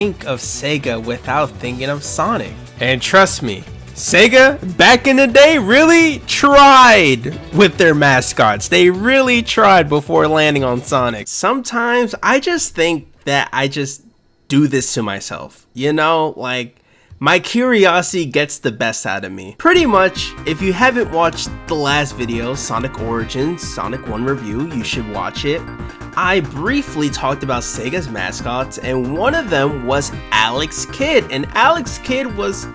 think of Sega without thinking of Sonic. And trust me, Sega back in the day really tried with their mascots. They really tried before landing on Sonic. Sometimes I just think that I just do this to myself. You know, like my curiosity gets the best out of me. Pretty much, if you haven't watched the last video, Sonic Origins, Sonic 1 review, you should watch it. I briefly talked about Sega's mascots, and one of them was Alex Kidd. And Alex Kidd was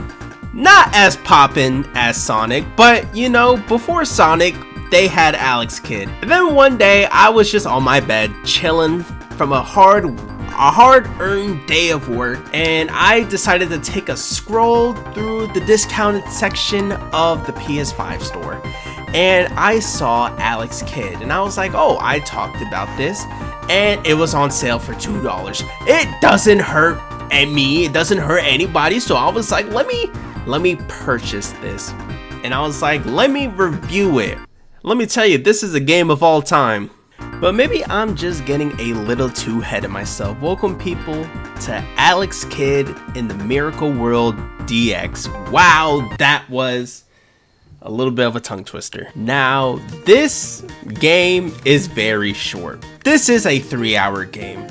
not as poppin' as Sonic, but you know, before Sonic, they had Alex Kidd. And then one day, I was just on my bed, chilling from a hard-earned day of work, and I decided to take a scroll through the discounted section of the PS5 store, and I saw Alex Kidd, and I was like, oh, I talked about this, and it was on sale for $2. It doesn't hurt me, it doesn't hurt anybody, so I was like, let me purchase this, and I was like, let me review it. Let me tell you, this is a game of all time. But maybe I'm just getting a little too ahead of myself. Welcome people to Alex Kidd in the Miracle World DX. Wow, that was a little bit of a tongue twister. Now, this game is very short. This is a 3-hour game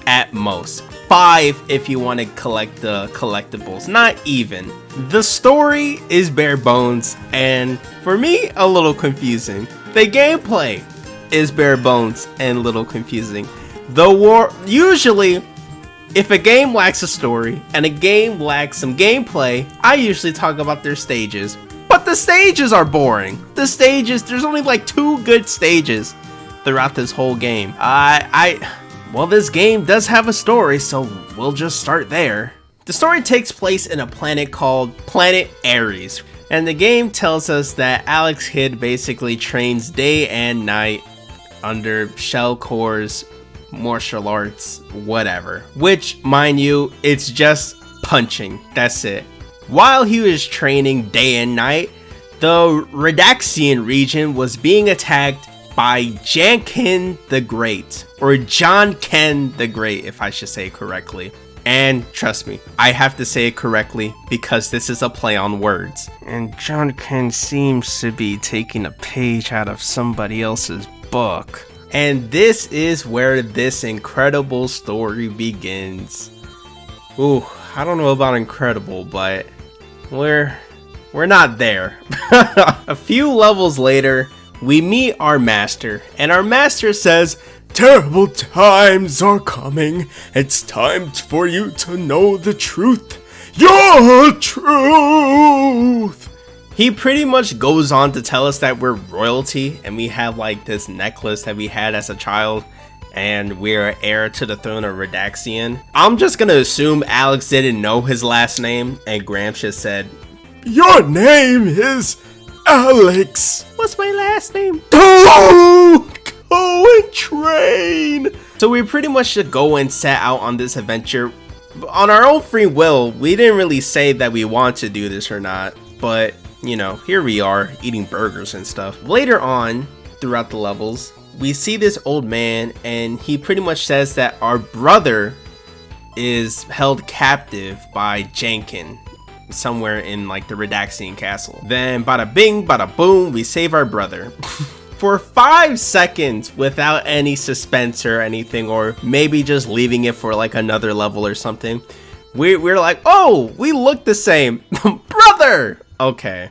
at most. 5 if you want to collect the collectibles, not even. The story is bare bones and for me a little confusing. The gameplay is bare bones and a little confusing. Usually, if a game lacks a story and a game lacks some gameplay, I usually talk about their stages. But the stages are boring. There's only like 2 good stages throughout this whole game. Well, this game does have a story, so we'll just start there. The story takes place in a planet called Planet Ares, and the game tells us that Alex Kidd basically trains day and night under Shell Core's martial arts, whatever. Which, mind you, it's just punching. That's it. While he was training day and night, the Redaxian region was being attacked by Janken the Great, or John Ken the Great, if I should say it correctly. And trust me, I have to say it correctly because this is a play on words. And John Ken seems to be taking a page out of somebody else's book. And this is where this incredible story begins. Ooh, I don't know about incredible, but we're not there. A few levels later, we meet our master, and our master says, "Terrible times are coming. It's time for you to know the truth. Your truth." He pretty much goes on to tell us that we're royalty and we have like this necklace that we had as a child and we're heir to the throne of Redaxian. I'm just gonna assume Alex didn't know his last name and Gramps just said, "Your name is Alex." "What's my last name?" Go and train. So we pretty much should go and set out on this adventure on our own free will. We didn't really say that we want to do this or not, but you know, here we are eating burgers and stuff. Later on throughout the levels, we see this old man and he pretty much says that our brother is held captive by Janken somewhere in like the Redaxian castle. Then bada bing, bada boom, we save our brother. For 5 seconds without any suspense or anything, or maybe just leaving it for like another level or something, we're like, oh, we look the same. Brother! Okay.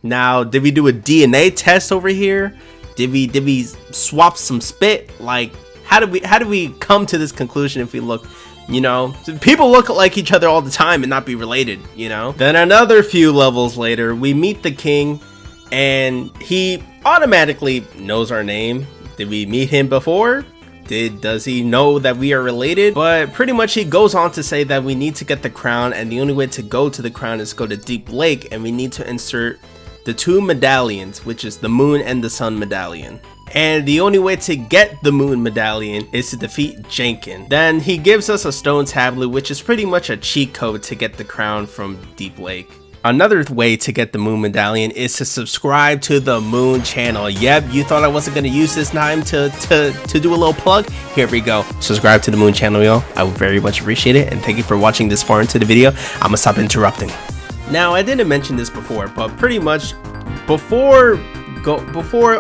Now, did we do a DNA test over here? Did we swap some spit? Like, how did we come to this conclusion if we look, you know? People look like each other all the time and not be related, you know? Then another few levels later, we meet the king and he automatically knows our name. Did we meet him before? Does he know that we are related? But pretty much he goes on to say that we need to get the crown and the only way to go to the crown is go to Deep Lake and we need to insert the 2 medallions, which is the moon and the sun medallion. And the only way to get the moon medallion is to defeat Janken. Then he gives us a stone tablet, which is pretty much a cheat code to get the crown from Deep Lake. Another way to get the Moon Medallion is to subscribe to the Moon channel. Yep, you thought I wasn't gonna use this time to do a little plug? Here we go. Subscribe to the Moon channel, y'all. I would very much appreciate it, and thank you for watching this far into the video. I'm gonna stop interrupting. Now, I didn't mention this before, but pretty much before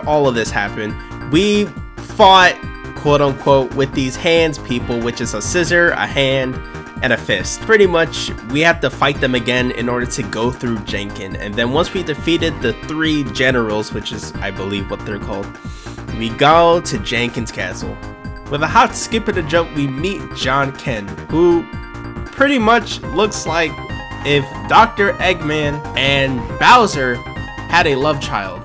all of this happened, we fought, quote unquote, with these hands people, which is a scissor, a hand, and a fist. Pretty much we have to fight them again in order to go through Jenkin, and then once we defeated the 3 generals, which is I believe what they're called, we go to Jenkin's castle. With a hot skip and a jump, we meet John Ken, who pretty much looks like if Dr. Eggman and Bowser had a love child,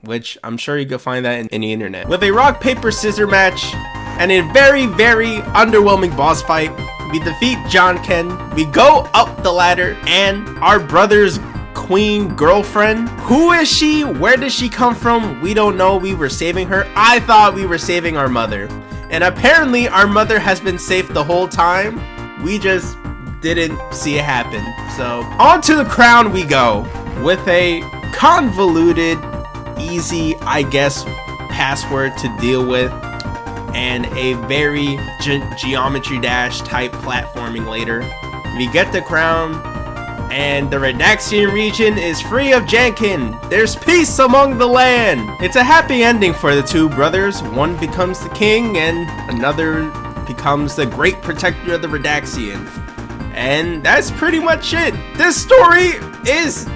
which I'm sure you could find that in the internet. With a rock paper scissor match and a very underwhelming boss fight, we defeat John Ken, we go up the ladder, and our brother's queen girlfriend, who is she? Where does she come from? We don't know. We were saving her. I thought we were saving our mother, and apparently our mother has been safe the whole time. We just didn't see it happen. So on to the crown we go, with a convoluted, easy, I guess, password to deal with, and a very Geometry Dash type platforming later. We get the crown, and the Redaxian region is free of Jenkin. There's peace among the land. It's a happy ending for the 2 brothers. One becomes the king, and another becomes the great protector of the Redaxian. And that's pretty much it. This story is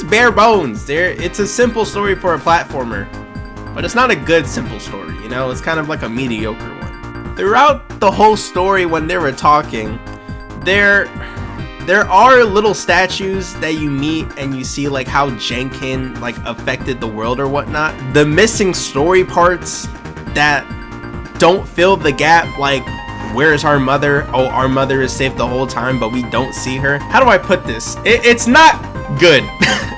bare bones. It's a simple story for a platformer, but it's not a good simple story, you know? It's kind of like a mediocre one. Throughout the whole story, when they were talking, there are little statues that you meet and you see like how Jenkin like affected the world or whatnot. The missing story parts that don't fill the gap, like where's our mother? Oh, our mother is safe the whole time, but we don't see her. How do I put this? It's not good.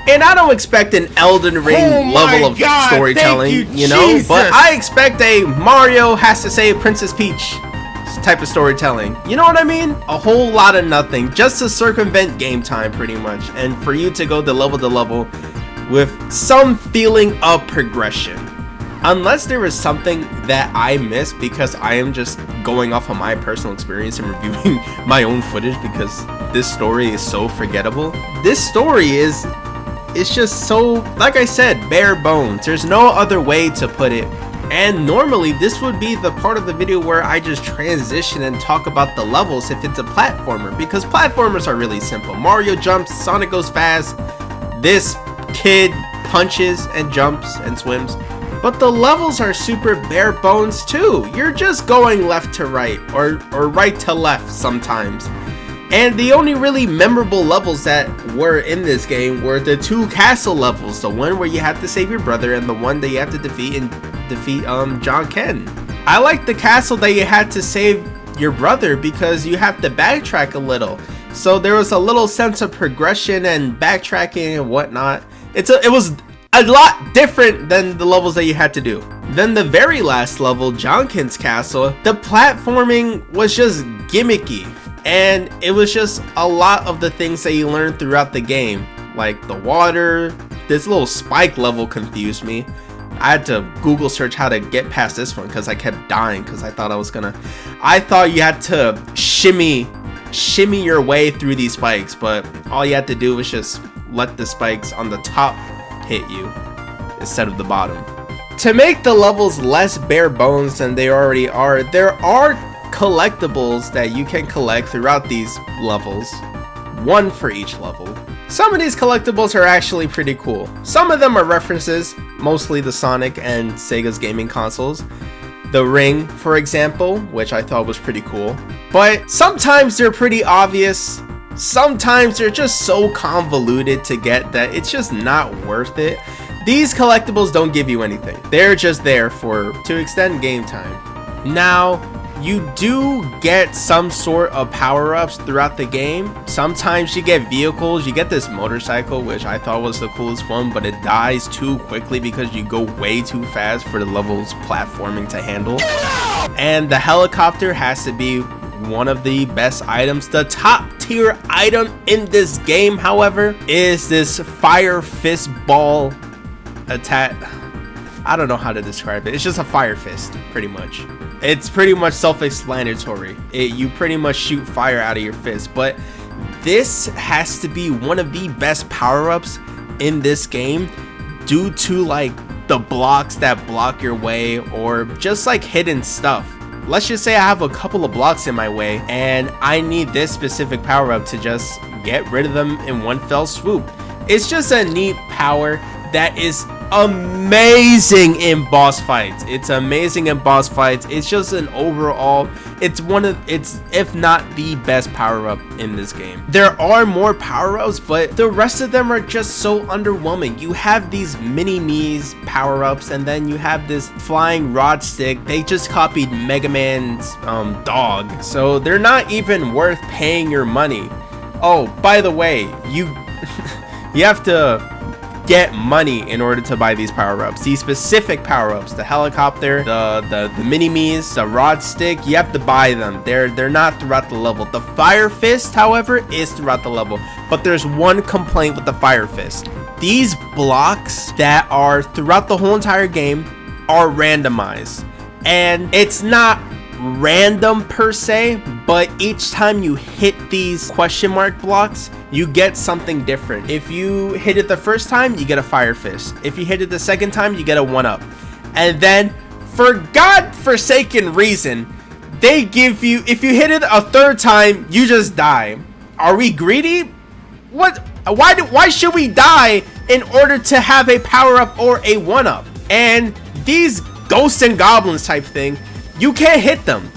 And I don't expect an Elden Ring level of storytelling, you know, Jesus. But I expect a Mario has to save Princess Peach type of storytelling. You know what I mean? A whole lot of nothing, just to circumvent game time pretty much, and for you to go to level with some feeling of progression. Unless there was something that I missed, because I am just going off of my personal experience and reviewing my own footage, because this story is so forgettable. This story it's just so, like I said, bare bones. There's no other way to put it. And normally this would be the part of the video where I just transition and talk about the levels if it's a platformer, because platformers are really simple. Mario jumps, Sonic goes fast, this kid punches and jumps and swims. But the levels are super bare bones too. You're just going left to right, or right to left sometimes. And the only really memorable levels that were in this game were the 2 castle levels, the one where you have to save your brother and the one that you have to defeat John Ken. I like the castle that you had to save your brother because you have to backtrack a little. So there was a little sense of progression and backtracking and whatnot. It was a lot different than the levels that you had to do. Then the very last level, John Ken's castle, the platforming was just gimmicky. And it was just a lot of the things that you learned throughout the game, like the water. This little spike level confused me. I had to Google search how to get past this one because I kept dying, because I thought you had to shimmy your way through these spikes, but all you had to do was just let the spikes on the top hit you instead of the bottom. To make the levels less bare bones than they already are, there are collectibles that you can collect throughout these levels, 1 for each level. Some of these collectibles are actually pretty cool. Some of them are references, mostly the Sonic and Sega's gaming consoles. The ring, for example, which I thought was pretty cool. But sometimes they're pretty obvious. Sometimes they're just so convoluted to get that it's just not worth it. These collectibles don't give you anything. They're just there to extend game time. Now, you do get some sort of power-ups throughout the game. Sometimes you get vehicles. You get this motorcycle, which I thought was the coolest one, but it dies too quickly because you go way too fast for the level's platforming to handle. And the helicopter has to be one of the best items. The top tier item in this game, however, is this Fire Fist Ball attack. I don't know how to describe it. It's just a Fire Fist, pretty much. It's pretty much self-explanatory. You pretty much shoot fire out of your fist, but this has to be one of the best power-ups in this game due to like the blocks that block your way or just like hidden stuff. Let's just say I have a couple of blocks in my way and I need this specific power-up to just get rid of them in one fell swoop. It's just a neat power that is amazing in boss fights. It's amazing in boss fights. It's just an overall, it's if not the best power-up in this game. There are more power-ups, but the rest of them are just so underwhelming. You have these mini-me's power-ups, and then you have this flying rod stick. They just copied Mega Man's dog, so they're not even worth paying your money. Oh, by the way, you you have to get money in order to buy these power-ups. These specific power-ups, the helicopter, the mini-me's, the rod stick, you have to buy them. They're not throughout the level. The Fire Fist, however, is throughout the level. But there's one complaint with the Fire Fist. These blocks that are throughout the whole entire game are randomized. And it's not random per se, but each time you hit these question mark blocks, you get something different. If you hit it the first time, you get a Fire Fist. If you hit it the second time, you get a 1-up. And then, for God-forsaken reason, they give you, if you hit it a third time, you just die. Are we greedy? What? Why should we die in order to have a power-up or a 1-up? And these ghosts and goblins type thing, you can't hit them.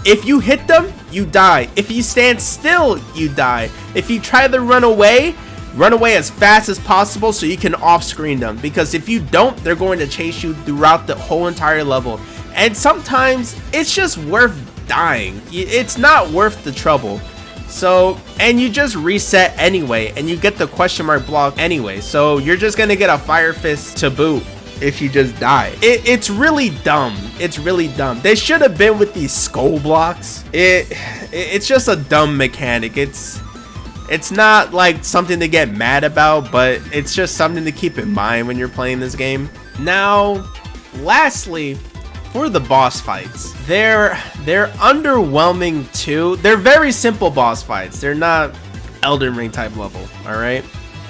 If you hit them, you die. If you stand still, you die. If you try to run away as fast as possible so you can off-screen them. Because if you don't, they're going to chase you throughout the whole entire level. And sometimes it's just worth dying. It's not worth the trouble. So, and you just reset anyway, and you get the question mark block anyway. So you're just gonna get a Fire Fist to boot if you just die. It's really dumb. It's really dumb. They should have been with these skull blocks. It's just a dumb mechanic. It's not like something to get mad about, but it's just something to keep in mind when you're playing this game. Now, lastly, for the boss fights, they're underwhelming too. They're very simple boss fights. They're not Elden Ring type level, all right?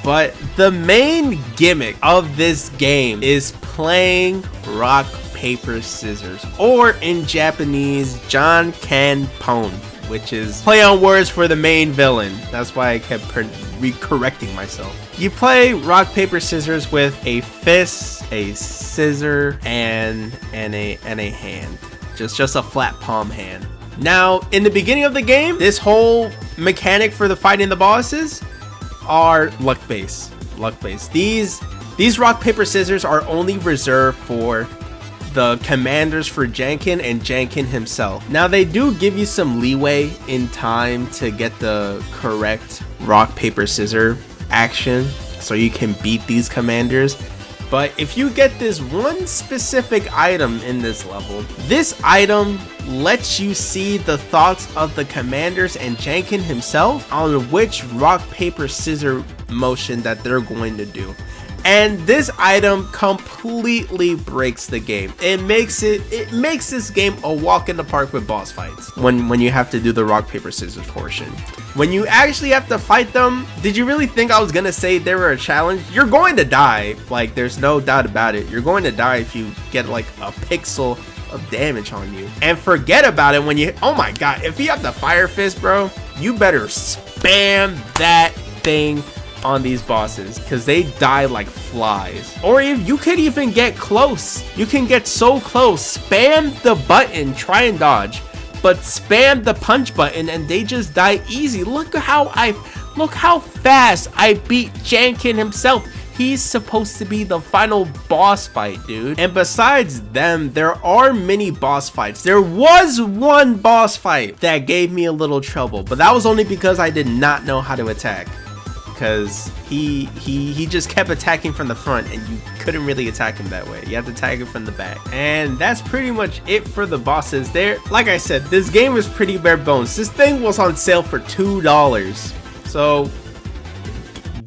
But the main gimmick of this game is playing rock, paper, scissors, or in Japanese, Jankenpon, which is play on words for the main villain. That's why I kept correcting myself. You play rock, paper, scissors with a fist, a scissor, and a hand. Just a flat palm hand. Now, in the beginning of the game, this whole mechanic for the fighting the bosses are luck based. These rock, paper, scissors are only reserved for the commanders for Janken and Janken himself. Now, they do give you some leeway in time to get the correct rock, paper, scissor action so you can beat these commanders. But if you get this one specific item in this level, this item lets you see the thoughts of the commanders and Janken himself on which rock, paper, scissor motion that they're going to do. And this item completely breaks the game. It makes this game a walk in the park with boss fights. When you have to do the rock, paper, scissors portion. When you actually have to fight them, did you really think I was gonna say they were a challenge? You're going to die. Like, there's no doubt about it. You're going to die if you get like a pixel of damage on you. And forget about it when you, oh my god, if you have the Fire Fist, bro, you better spam that thing on these bosses because they die like flies. Or if you could even get close, you can get so close, spam the button, try and dodge, but spam the punch button and they just die easy. Look how fast I beat Janken himself. He's supposed to be the final boss fight, dude. And besides them, there are many boss fights. There was one boss fight that gave me a little trouble, but that was only because I did not know how to attack. because he just kept attacking from the front and you couldn't really attack him that way. You had to attack him from the back. And that's pretty much it for the bosses there. Like I said, this game is pretty bare bones. This thing was on sale for $2. So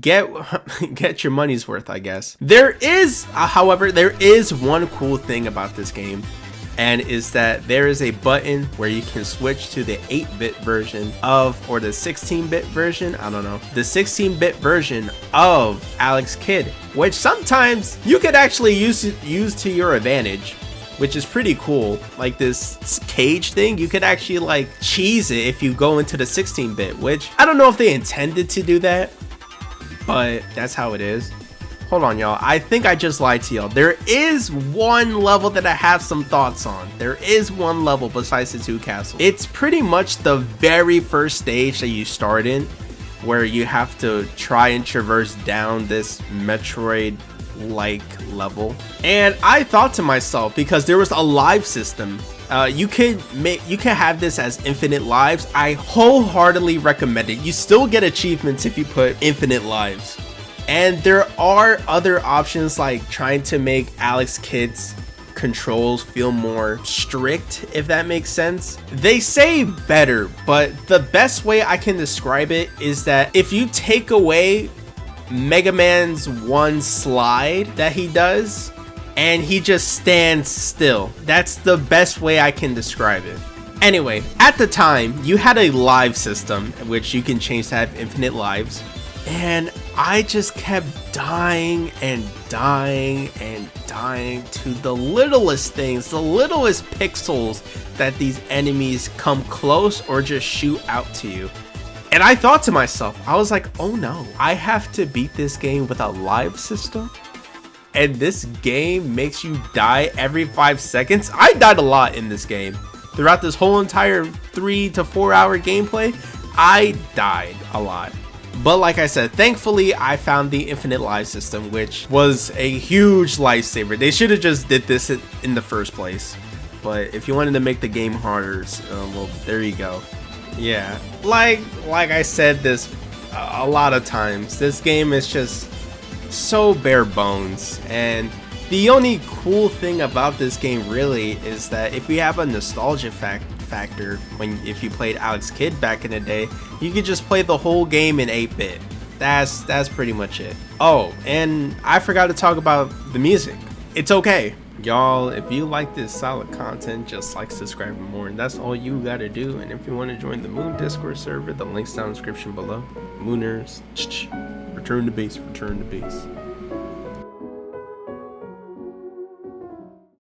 get your money's worth, I guess. There is, however, there is one cool thing about this game, and is that there is a button where you can switch to the 8-bit version of, or the 16-bit version, I don't know, the 16-bit version of Alex Kidd, which sometimes you could actually use to your advantage, which is pretty cool. Like this cage thing, you could actually like cheese it if you go into the 16-bit, which I don't know if they intended to do that, but that's how it is. Hold on, y'all. I think I just lied to y'all. There is one level that I have some thoughts on. There is one level besides the 2 castles. It's pretty much the very first stage that you start in, where you have to try and traverse down this Metroid-like level. And I thought to myself, because there was a live system, you can have this as infinite lives. I wholeheartedly recommend it. You still get achievements if you put infinite lives. And there are other options, like trying to make Alex Kidd's controls feel more strict, if that makes sense. They say better, but the best way I can describe it is that if you take away Mega Man's one slide that he does, and he just stands still, that's the best way I can describe it. Anyway, at the time, you had a live system, which you can change to have infinite lives. And I just kept dying and dying and dying to the littlest things, the littlest pixels that these enemies come close or just shoot out to you. And I thought to myself, I was like, oh no, I have to beat this game with a live system? And this game makes you die every 5 seconds? I died a lot in this game. Throughout this whole entire 3 to 4 hour gameplay, I died a lot. But like I said, thankfully I found the infinite life system, which was a huge lifesaver. They should have just did this in the first place. But if you wanted to make the game harder, well, there you go. Yeah, like I said this a lot of times, this game is just so bare bones. And the only cool thing about this game really is that if you have a nostalgia factor, if you played Alex Kidd back in the day, you could just play the whole game in 8-bit. That's pretty much it. Oh, and I forgot to talk about the music. It's okay. Y'all, if you like this solid content, just like, subscribe, and more, and that's all you gotta do. And if you want to join the Moon Discord server, the link's down in the description below. Mooners, return to base, return to base.